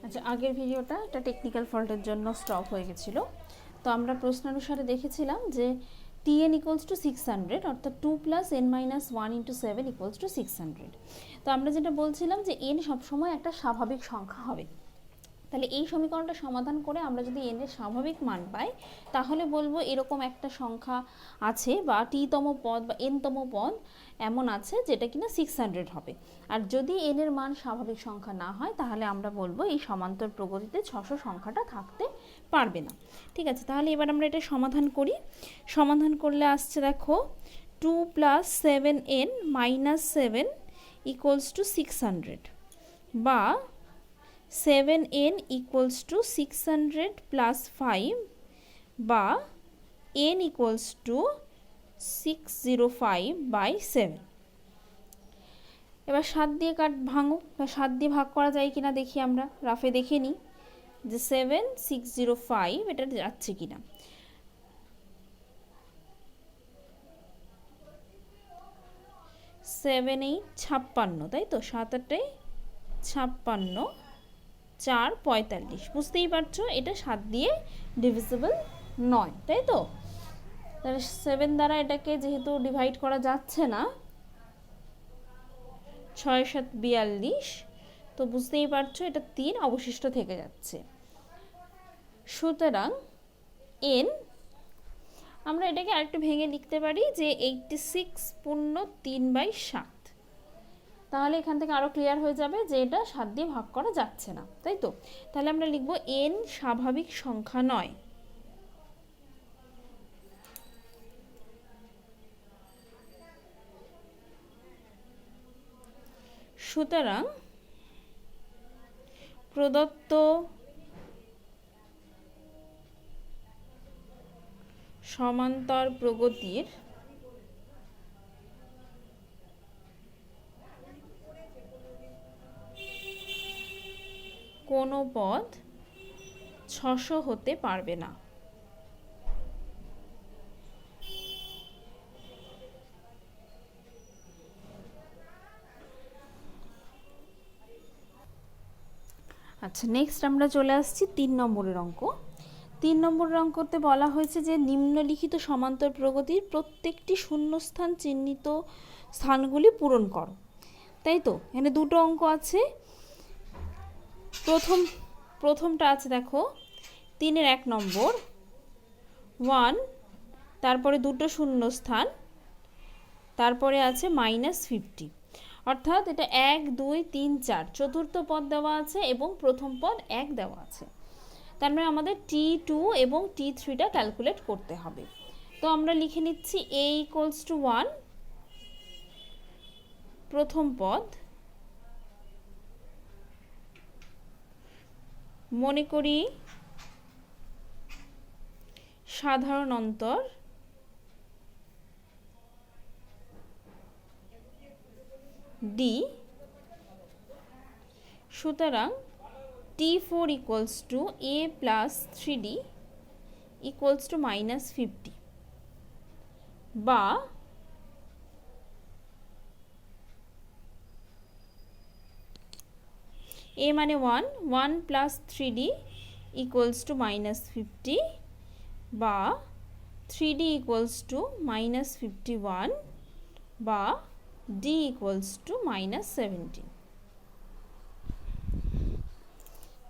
আচ্ছা, আগের ভিডিওটা একটা টেকনিক্যাল ফল্টের জন্য স্টপ হয়ে গেছিলো। তো আমরা প্রশ্নানুসারে দেখেছিলাম যে tn ইকুয়ালস টু 600, অর্থাৎ 2 plus n minus 1 into 7 equals to 600। তো আমরা যেটা বলছিলাম যে n সবসময় একটা স্বাভাবিক সংখ্যা হবে। তাহলে এই সমীকরণটা সমাধান করে আমরা যদি n এর স্বাভাবিক মান পাই, তাহলে বলবো এরকম একটা সংখ্যা আছে বা tতম পদ বা nতম পদ এমন আছে যেটা কিনা 600 হবে। আর যদি n এর মান স্বাভাবিক সংখ্যা না হয়, তাহলে আমরা বলবো এই সমান্তর প্রগতিতে 600 সংখ্যাটা থাকতে পারবে না। ঠিক আছে, তাহলে এবার আমরা এটা সমাধান করি। সমাধান করলে আসছে দেখো 2 plus 7n minus 7 equals to 600, বা 7n equals to 600 plus 5, বা n equals to 605 by 7। এবার 7 দিয়ে ভাঙো বা 7 দিয়ে ভাগ করা যায় কিনা দেখি, আমরা রাফে দেখে নিই যে 7 605 এটা যাচ্ছে কিনা। 7 8 56, তাই তো, 7 8 56, 4 45। বুঝতেই পারছো এটা 7 দিয়ে ডিভিজিবল নয়, তাই তো। তাহলে 7 দ্বারা এটাকে যেহেতু ডিভাইড করা যাচ্ছে না, 6 7 42, তো বুঝতেই পারছো এটা 3 অবশিষ্ট থেকে যাচ্ছে। সুতরাং n, আমরা এটাকে আরেকটু ভেঙে লিখতে পারি যে 86 পূর্ণ 3/7। তাহলে এখান থেকে আরও ক্লিয়ার হয়ে যাবে যে এটা 7 দিয়ে ভাগ করা যাচ্ছে না, তাই তো। তাহলে আমরা লিখব n স্বাভাবিক সংখ্যা নয়। সুতরাং প্রদত্ত সমান্তর প্রগতির কোনো পদ 600 হতে পারবে না। আচ্ছা, নেক্সট আমরা চলে আসছি 3 নম্বরের অঙ্ক। 3 নম্বরের অঙ্কতে বলা হয়েছে যে নিম্নলিখিত সমান্তর প্রগতির প্রত্যেকটি শূন্যস্থান চিহ্নিত স্থানগুলি পূরণ করো, তাই তো। এখানে দুটো অঙ্ক আছে। প্রথমটা আছে দেখো 3-এর 1 নম্বর 1, তারপরে দুটো শূন্যস্থান, তারপরে আছে -50, অর্থাৎ এটা 1 2 3 4 চতুর্থ পদ দেওয়া আছে এবং প্রথম পদ 1 দেওয়া আছে। তার মানে আমাদের t2 এবং t3টা ক্যালকুলেট করতে হবে। তো আমরা লিখে নিচ্ছি a ইকুয়ালস টু 1 প্রথম পদ, মনে করি সাধারণ অন্তর d। সুতরাং t4 equals to a plus 3d equals to -50, বা a মানে 1 plus 3d equals to -50, বা 3d equals to -51, বা d equals to -17।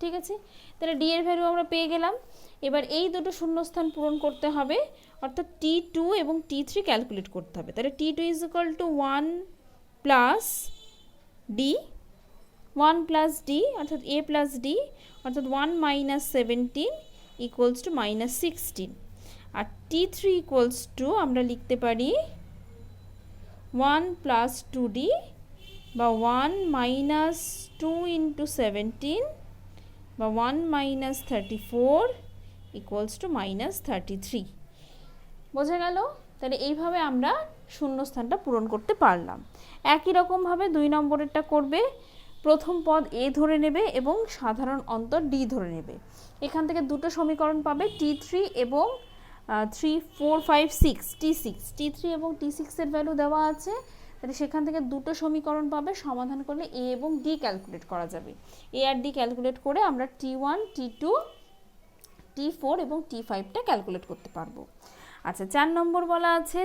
ঠিক আছে, তাহলে d এর ভ্যালু আমরা পেয়ে গেলাম। এবার এই দুটো শূন্যস্থান পূরণ করতে হবে, অর্থাৎ t2 এবং t3 ক্যালকুলেট করতে হবে। তাহলে t2 is equal to 1 plus d, 1 plus d অর্থাৎ a প্লাস d, অর্থাৎ 1 মাইনাস 17 ইকুয়ালস টু -16। আর t3 ইকুয়ালস টু আমরা লিখতে পারি 1 প্লাস 2d, বা 1 মাইনাস 2 ইন্টু 17, বা 1 মাইনাস 34 ইকুয়ালস টু -33। বোঝা গেল? তাহলে এইভাবে আমরা শূন্যস্থানটা পূরণ করতে পারলাম। একই রকমভাবে 2 নম্বরেরটা করবে। প্রথম পদ a ধরে নেবে এবং সাধারণ অন্তর d ধরে নেবে। এখান থেকে দুটো সমীকরণ পাবে, t3 এবং 3 4 5 6 t6। t3 এবং t6 এর ভ্যালু দেওয়া আছে তাহলে সেখান থেকে দুটো সমীকরণ পাবে, সমাধান করলে এ এবং ডি ক্যালকুলেট করা যাবে। এ আর ডি ক্যালকুলেট করে আমরা T1, T2, T4 এবং T5টা ক্যালকুলেট করতে পারবো। আচ্ছা, 4 নম্বর বলা আছে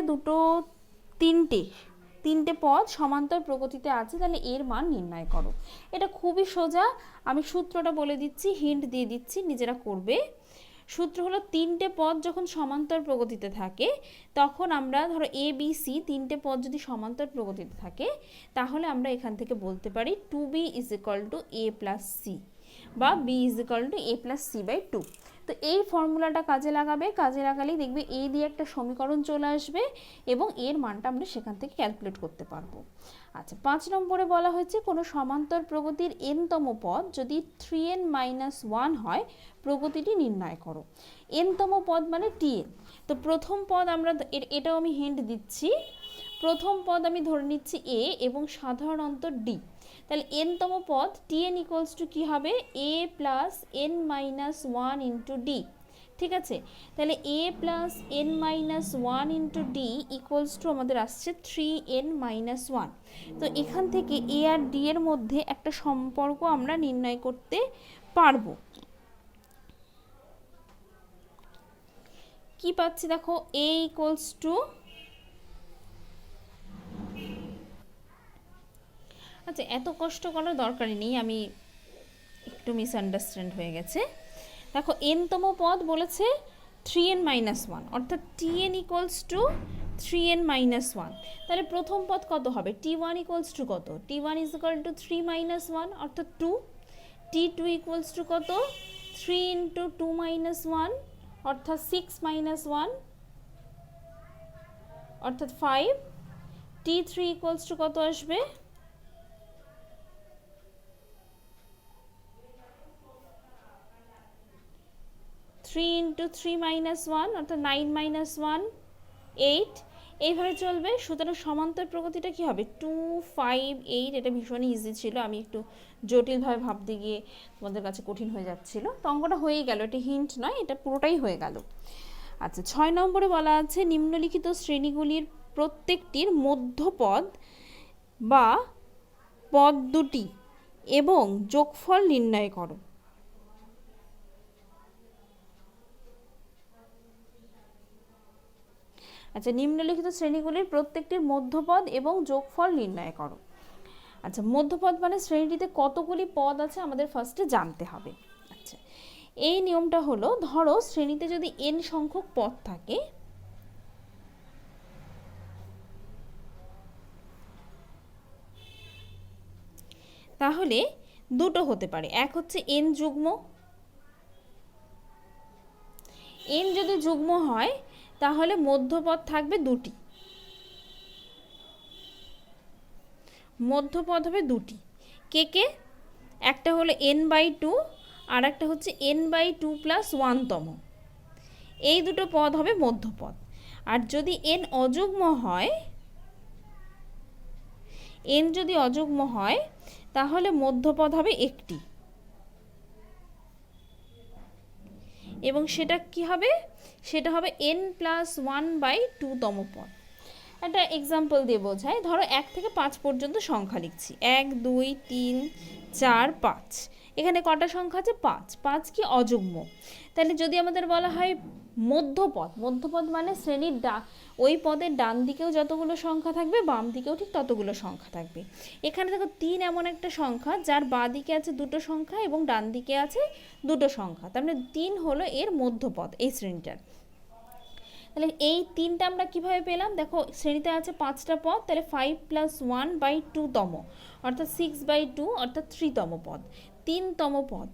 তিনটে পদ সমান্তর প্রগতিতে আছে, তাহলে এর মান নির্ণয় করো। এটা খুবই সোজা, আমি সূত্রটা বলে দিচ্ছি, হিন্ট দিয়ে দিচ্ছি, নিজেরা করবে। সূত্র হলো তিনটে পদ যখন সমান্তর প্রগতিতে থাকে তখন আমরা ধরো এ বি সি তিনটে পদ যদি সমান্তর প্রগতিতে থাকে তাহলে আমরা এখান থেকে বলতে পারি 2b = a + c বা b = a + c/2। তো এই ফর্মুলাটা কাজে লাগালেই দেখবে এ দিয়ে একটা সমীকরণ চলে আসবে এবং এর মানটা আমরা সেখান থেকে ক্যালকুলেট করতে পারবো। আচ্ছা, 5 নম্বরে বলা হয়েছে কোনো সমান্তর প্রগতির n-তম পদ যদি 3n-1 হয় প্রগতিটি নির্ণয় করো। n-তম পদ মানে tn। তো প্রথম পদ আমরা এটাও আমি হিন্ট দিচ্ছি, প্রথম পদ আমি ধরে নিচ্ছি a এবং সাধারণ অন্তর d। তাহলে n-তম পদ tn = কি হবে a + n-1 × d। ঠিক আছে, তাহলে a + n-1 × d = আমাদের আসছে 3n-1। তো এখান থেকে a আর d এর মধ্যে একটা সম্পর্ক আমরা নির্ণয় করতে পারবো। কি পাচ্ছি দেখো, a = আচ্ছা, এত কষ্ট করার দরকারই নেই, আমি একটু মিসআন্ডারস্ট্যান্ড হয়ে গেছে। দেখো n-তম পদ বলেছে 3n-1, অর্থাৎ tn = 3n-1। তাহলে প্রথম পদ কত হবে, t1 = কত, t1 = 3 - 1 অর্থাৎ 2। t2 = কত, 3 × 2 - 1 অর্থাৎ 6 - 1 অর্থাৎ 5। t3 = কত আসবে, 3 × 3 - 1 অর্থাৎ 9 - 1 8। এইভাবে চলবে। সুতরাং সমান্তর প্রগতিটা কি হবে 2 5 8। এটা ভীষণই ইজি ছিল, আমি একটু জটিলভাবে ভাবতে গিয়ে তোমাদের কাছে কঠিন হয়ে যাচ্ছিল। তো অঙ্কটা হয়েই গেল, এটা হিন্ট নয়, এটা পুরোটাই হয়ে গেল। আচ্ছা, 6 নম্বরে বলা আছে নিম্নলিখিত শ্রেণীগুলির প্রত্যেকটির মধ্যপদ বা পদ দুটি এবং যোগফল নির্ণয় করো। আচ্ছা, নিম্নলিখিত শ্রেণীগুলির প্রত্যেকটির মধ্যপদ এবং যোগফল নির্ণয় করো। আচ্ছা, মধ্যপদ মানে শ্রেণীটিতে কতগুলি পদ আছে আমাদের ফার্স্টে জানতে হবে। আচ্ছা, এই নিয়মটা হলো, ধরো শ্রেণীতে যদি n সংখ্যক পদ থাকে তাহলে দুটো হতে পারে, এক হচ্ছে n যুগ্ম। n যদি যুগ্ম হয় তাহলে মধ্যপদ থাকবে দুটি, মধ্যপদ হবে দুটি। কে একটা হলো n/2 আর একটা হচ্ছে n/2 + 1তম। এই দুটো পদ হবে মধ্যপদ। আর যদি n অযুগ্ম হয়, n যদি অযুগ্ম হয় তাহলে মধ্যপদ হবে একটি, এবং সেটা কি হবে, সেটা হবে n + 1/2তম পদ। একটা এক্সাম্পল দিয়ে বোঝাই, ধরো 1 থেকে 5 পর্যন্ত সংখ্যা লিখছি, 1 2 3 4 5। এখানে কটা সংখ্যা আছে, 5। 5 কি অযুগ্ম। তাহলে যদি আমাদের বলা হয় মধ্যপদ মানে শ্রেণীর ওই পদের ডান দিকেও যতগুলো সংখ্যা থাকবে বাম দিকেও ঠিক ততগুলো সংখ্যা থাকবে। এখানে দেখো 3 এমন একটা সংখ্যা যার বাঁ দিকে আছে দুটো সংখ্যা এবং ডান দিকে আছে দুটো সংখ্যা, তার মানে 3 হলো এর মধ্যপদ এই শ্রেণীটার। তাহলে এই 3টা আমরা কিভাবে পেলাম, দেখো শ্রেণীতে আছে 5টা পদ, তাহলে 5 + 1/2তম অর্থাৎ 6/2 অর্থাৎ 3তম পদ, 3তম পদ।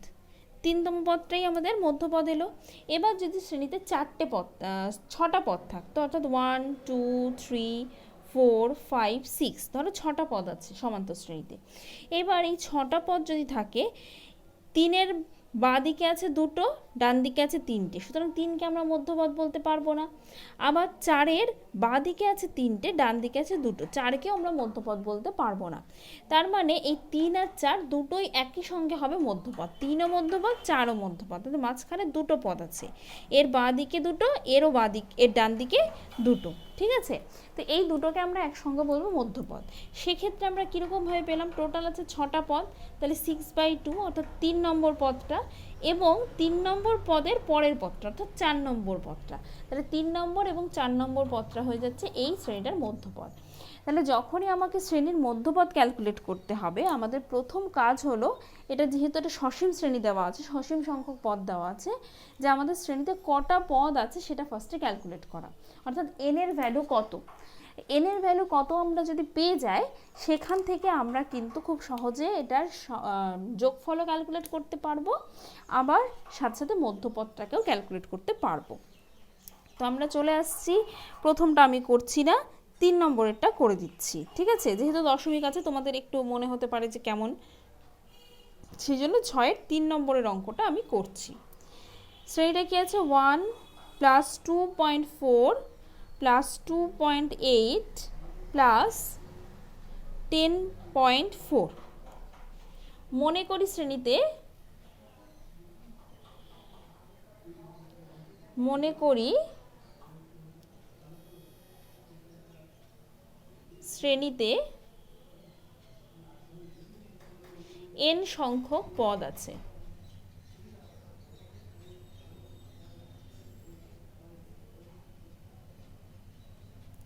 3তম পদটাই আমাদের মধ্যপদ এলো। এবার যদি শ্রেণীতে 6টা পদ থাকতো, অর্থাৎ 1 2 3 4 5 6, ধরো 6টা পদ আছে সমান্তর শ্রেণীতে। এবার এই 6টা পদ যদি থাকে, 3-এর বাঁ দিকে আছে দুটো, ডান দিকে আছে 3টে, সুতরাং 3কে আমরা মধ্যপদ বলতে পারবো না। আবার 4-এর বাঁ দিকে আছে 3টে, ডান দিকে আছে 2টো, 4কেও আমরা মধ্যপদ বলতে পারবো না। তার মানে এই 3 আর 4 দুটোই একই সঙ্গে হবে মধ্যপদ, 3ও মধ্যপদ 4ও মধ্যপদ, তাহলে মাঝখানে 2টো পদ আছে, এর বাঁ দিকে 2টো, এরও বাঁ দিক, এর ডান দিকে 2টো, ঠিক আছে। তো এই দুটোকে আমরা একসঙ্গে বলবো মধ্যপদ। সেক্ষেত্রে আমরা কীরকমভাবে পেলাম, টোটাল আছে 6টা পদ, তাহলে 6/2 অর্থাৎ 3 নম্বর পদটা, এবং 3 নম্বর পদের পরের পদটা অর্থাৎ 4 নম্বর পদটা, তাহলে 3 নম্বর এবং 4 নম্বর পদটা হয়ে যাচ্ছে এই শ্রেণীটার মধ্যপদ। তাহলে যখনই আমাকে শ্রেণীর মধ্যপদ ক্যালকুলেট করতে হবে, আমাদের প্রথম কাজ হলো, এটা যেহেতু একটা সসীম শ্রেণী দেওয়া আছে, সসীম সংখ্যক পদ দেওয়া আছে, যে আমাদের শ্রেণীতে কটা পদ আছে সেটা ফার্স্টে ক্যালকুলেট করা, অর্থাৎ n এর ভ্যালু কত। n এর ভ্যালু কত আমরা যদি পেয়ে যাই, সেখান থেকে আমরা কিন্তু খুব সহজে এটার যোগফলও ক্যালকুলেট করতে পারবো, আবার সাথে সাথে মধ্যপদটাকেও ক্যালকুলেট করতে পারবো। তো আমরা চলে আসছি, প্রথমটা আমি করছি না, 3 নম্বরেরটা করে দিচ্ছি, ঠিক আছে। যেহেতু দশমিক আছে তোমাদের একটু মনে হতে পারে যে কেমন, সেই জন্য 6-এর 3 নম্বরের অঙ্কটা আমি করছি। শ্রেণীটা কি আছে, 1 + 2.4 + 2.8 + 10.4। মনে করি শ্রেণীতে n সংখ্যক পদ আছে,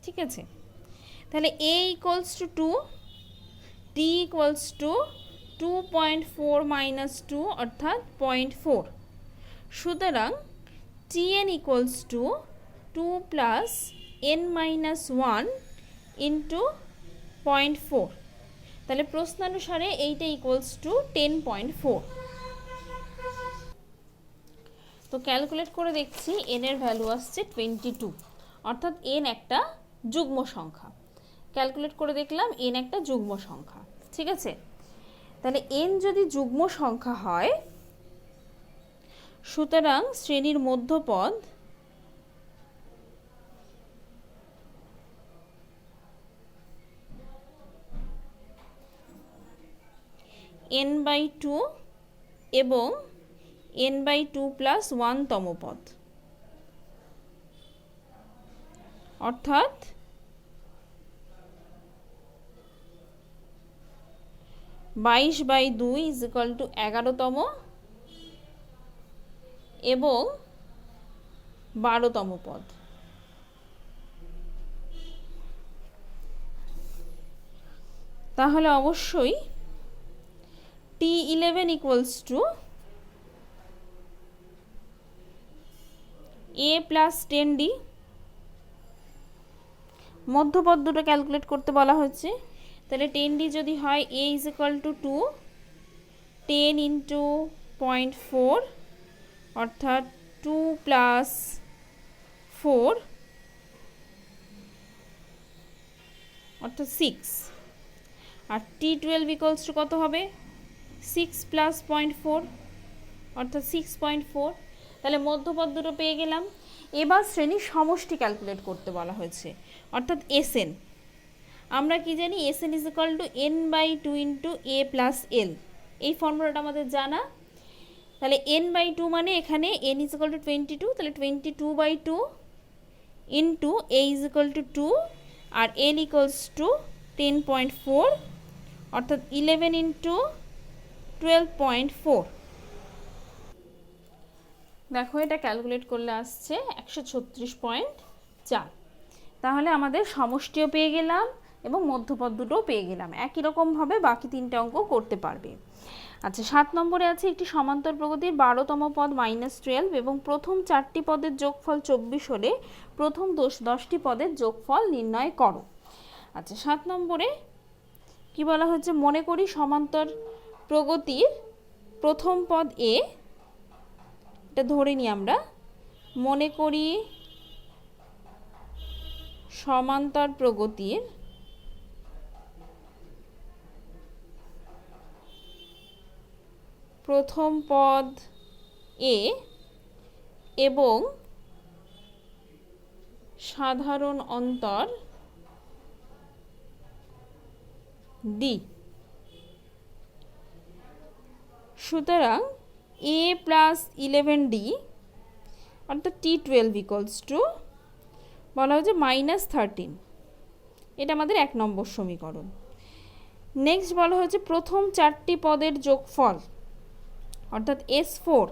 ঠিক আছে। তাহলে a = 2, t = 2.4 - 2 অর্থাৎ 0.4, সুতরাং tn = 2 + n - 1 × 0.4, তাহলে প্রশ্নানুসারে এইটা = 10.4। তো ক্যালকুলেট করে দেখছি, n এর ভ্যালু আসছে 22, অর্থাৎ n একটা যুগ্ম সংখ্যা। ক্যালকুলেট করে দেখলাম n একটা যুগ্ম সংখ্যা, ঠিক আছে। তাহলে n যদি যুগ্ম সংখ্যা হয়, সুতরাং শ্রেণীর মধ্যপদ n/2 এবং n/2 + 1তম পদ, অর্থাৎ 22/2 = 11তম এবং 12তম পদ। তাহলে অবশ্যই t11 = a + 10d, মধ্যপদ দুটো ক্যালকুলেট করতে বলা হয়েছে। তাহলে 10d যদি হয়, a = 2, 10 × 0.4 অর্থাৎ 2 + 4 অর্থাৎ 6, আর t12 = কত হবে, 6 + 0.4 অর্থাৎ 6.4। তাহলে মধ্যপদ দুটো পেয়ে গেলাম। এবার শ্রেণীর সমষ্টি ক্যালকুলেট করতে বলা হয়েছে, অর্থাৎ SN। আমরা কি জানি, SN = n/2 × a + l, এই ফর্মুলাটা আমাদের জানা। তাহলে n/2 মানে এখানে n = 22, তাহলে 22/2 × a = 2 আর l = 10.4 অর্থাৎ 11 × 12.4। দেখো এটা ক্যালকুলেট করলে আসছে 136.4। তাহলে আমাদের সমষ্টিও পেয়ে গেলাম এবং মধ্যপদ দুটোও পেয়ে গেলাম। একই রকমভাবে বাকি 3টে অঙ্ক করতে পারবে। আচ্ছা, 7 নম্বরে আছে একটি সমান্তর প্রগতির 12তম পদ -12 এবং প্রথম 4টি পদের যোগফল 24 হলে প্রথম 10টি পদের যোগফল নির্ণয় করো। আচ্ছা, 7 নম্বরে কি বলা হচ্ছে, মনে করি সমান্তর প্রগতির প্রথম পদ a, এটা ধরে নিই আমরা, মনে করি সমান্তর প্রগতির প্রথম পদ a এবং সাধারণ অন্তর ডি। সুতরাং a প্লাস 11d অর্থাৎ T12 ইকুয়ালস টু বলা হচ্ছে -13। এটা আমাদের 1 নম্বর সমীকরণ। নেক্সট বলা হয়েছে প্রথম 4টি পদের যোগফল অর্থাৎ S4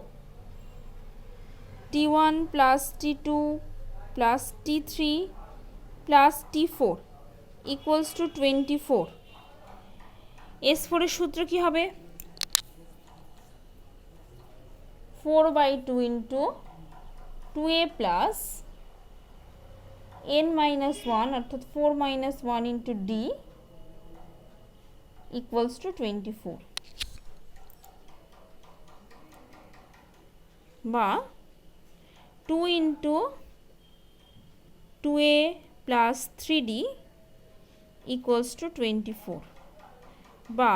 T1 plus T2 plus T3 plus T4 equals to 24। S4 এর সূত্র কি হবে? 4/2 ইন্টু 2a প্লাস n-1 অর্থাৎ 4 - 1 ইন্টু d ইকুয়ালস টু 24, বা 2 into 2a plus 3d equals to 24, বা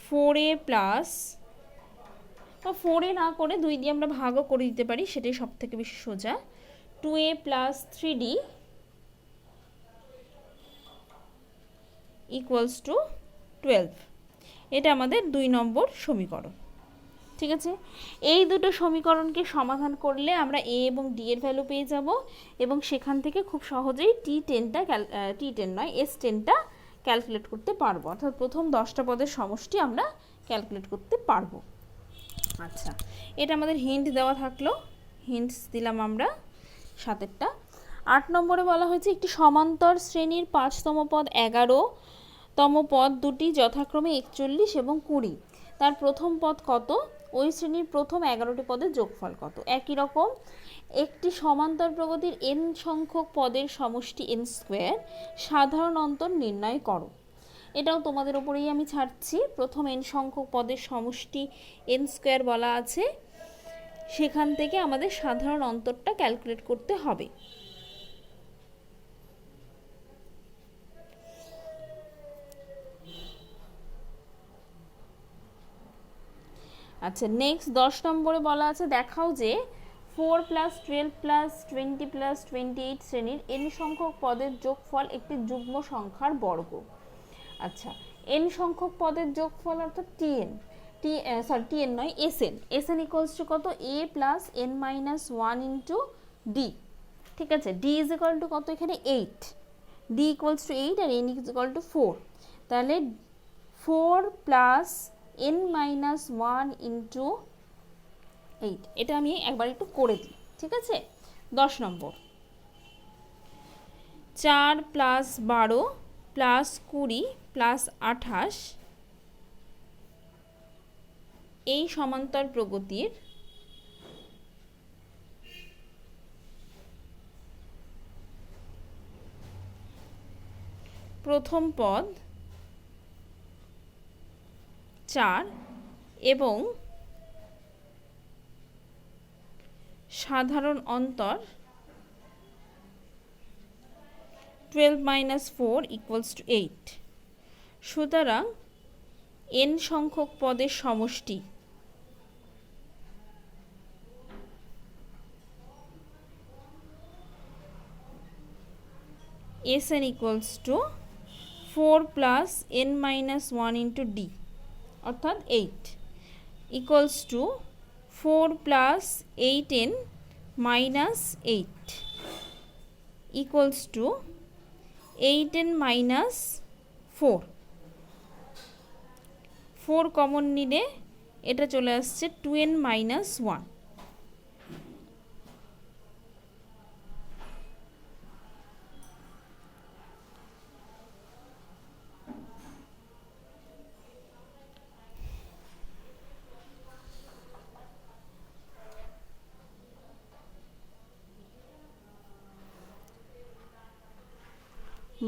4a প্লাস, বা 4a না করে 2 দিয়ে আমরা ভাগও করে দিতে পারি, সেটাই সব থেকে বেশি সোজা। 2a plus 3d equals to 12। এটা আমাদের 2 নম্বর সমীকরণ। ঠিক আছে, এই দুটো সমীকরণকে সমাধান করলে আমরা a এবং d এর ভ্যালু পেয়ে যাব, এবং সেখান থেকে খুব সহজেই S10টা ক্যালকুলেট করতে পারবো, অর্থাৎ প্রথম 10টা পদের সমষ্টি আমরা ক্যালকুলেট করতে পারবো। আচ্ছা, এটা আমাদের হিন্ট দেওয়া থাকলো, হিন্টস দিলাম আমরা 7এরটা। 8 নম্বরে বলা হয়েছে একটি সমান্তর শ্রেণীর 5তম পদ 11তম পদ দুটি যথাক্রমে 41 এবং 20, তার প্রথম পদ কত? ওই শ্রেণীর প্রথম 11টি পদের যোগফল কত? একই রকম একটি সমান্তর প্রগতির n সংখ্যক পদের সমষ্টি n স্কোয়ার, সাধারণ অন্তর নির্ণয় করো। এটাও তোমাদের উপরেই আমি ছাড়ছি। প্রথম n সংখ্যক পদের সমষ্টি n স্কোয়ার বলা আছে, সেখান থেকে আমাদের সাধারণ অন্তরটা ক্যালকুলেট করতে হবে। আচ্ছা, নেক্সট 10 নম্বরে বলা আছে দেখাও যে 4 প্লাস 12 প্লাস 20 প্লাস 28 শ্রেণীর n সংখ্যক পদের যোগফল একটি যুগ্ম সংখ্যার বর্গ। আচ্ছা, n সংখ্যক পদের যোগফল অর্থাৎ tn নয়, sn ইকুয়ালস টু কত? a plus n-1 into d। ঠিক আছে, d ইজ ইকুয়াল টু কত এখানে? 8। d ইকুয়ালস টু 8 আর n ইজ ইকুয়াল টু 4। তাহলে 4 প্লাস n-1 ইন্টু 8, এটা আমি একবার একটু করে দিই। ঠিক আছে, 10 নম্বর 4 প্লাস 12 প্লাস 20 প্লাস 28 এই সমান্তর প্রগতির প্রথম পদ 4 এবং সাধারণ অন্তর 12 - 4 ইকুয়ালস টু 8। সুতরাং n সংখ্যক পদের সমষ্টি Sn equals to 4 plus n-1 into d অর্থাৎ 8 equals to 4 plus 8n minus 8 equals to 8n minus 4। 4 common নিলে এটা চলে আসছে 2n মাইনাস 1।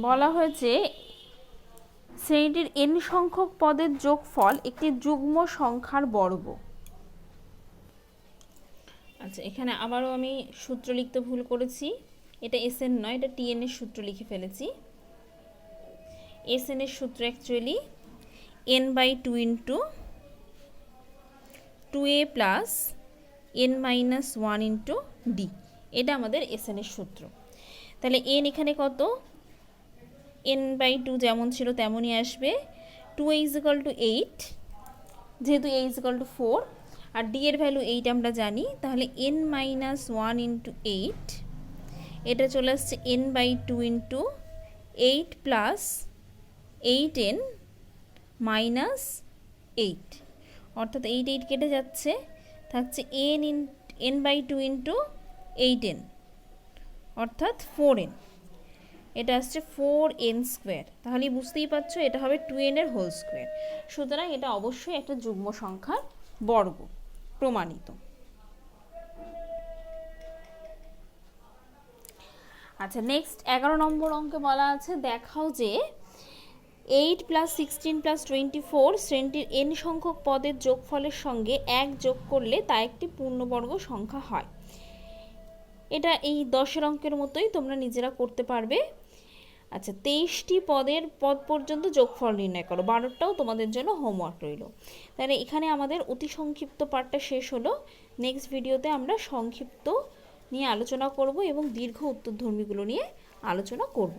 বলা হয়েছে শ্রেণীটির n সংখ্যক পদের যোগফল একটি যুগ্ম সংখ্যার বর্গ। আচ্ছা, এখানে আবারও আমি সূত্র লিখতে ভুল করেছি, এটা Sn নয়, এটা Tn এর সূত্র লিখে ফেলেছি। Sn এর সূত্র actually n/2 into 2a plus n minus one into D, এটা আমাদের এসএন এর সূত্র। তাহলে n এখানে কত, n/2 যেমন ছিল তেমনই আসবে, 2a = 8, যেহেতু a = 4 আর d এর ভ্যালু 8 আমরা জানি, তাহলে n মাইনাস ওয়ান ইন্টু 8, এটা চলে আসছে n/2 into 8 plus 8n minus 8, অর্থাৎ 8 কেটে যাচ্ছে, থাকছে n/2 ইন্টু 8n অর্থাৎ 4n, এটা আসছে 4n স্কোয়ার। তাহলে বুঝতেই পারছো এটা হবে 2n এর হোল স্কোয়ার। সুতরাং এটা অবশ্যই একটা যুগ্ম সংখ্যার বর্গ, প্রমাণিত। আচ্ছা, নেক্সট 11 নম্বর অঙ্কে বলা আছে দেখাও যে 8 + 16 + 24 শ্রেণীটির n সংখ্যক পদের যোগফলের সঙ্গে 1 যোগ করলে তা একটি পূর্ণবর্গ সংখ্যা হয়। এটা এই 10 অঙ্কের মতোই তোমরা নিজেরা করতে পারবে। আচ্ছা, 23টি পদ পর্যন্ত যোগফল নির্ণয় করো, 12টাও তোমাদের জন্য হোমওয়ার্ক রইল। তাহলে এখানে আমাদের অতি সংক্ষিপ্ত পার্টটা শেষ হলো। নেক্সট ভিডিওতে আমরা সংক্ষিপ্ত নিয়ে আলোচনা করব এবং দীর্ঘ উত্তরধর্মীগুলো নিয়ে আলোচনা করব।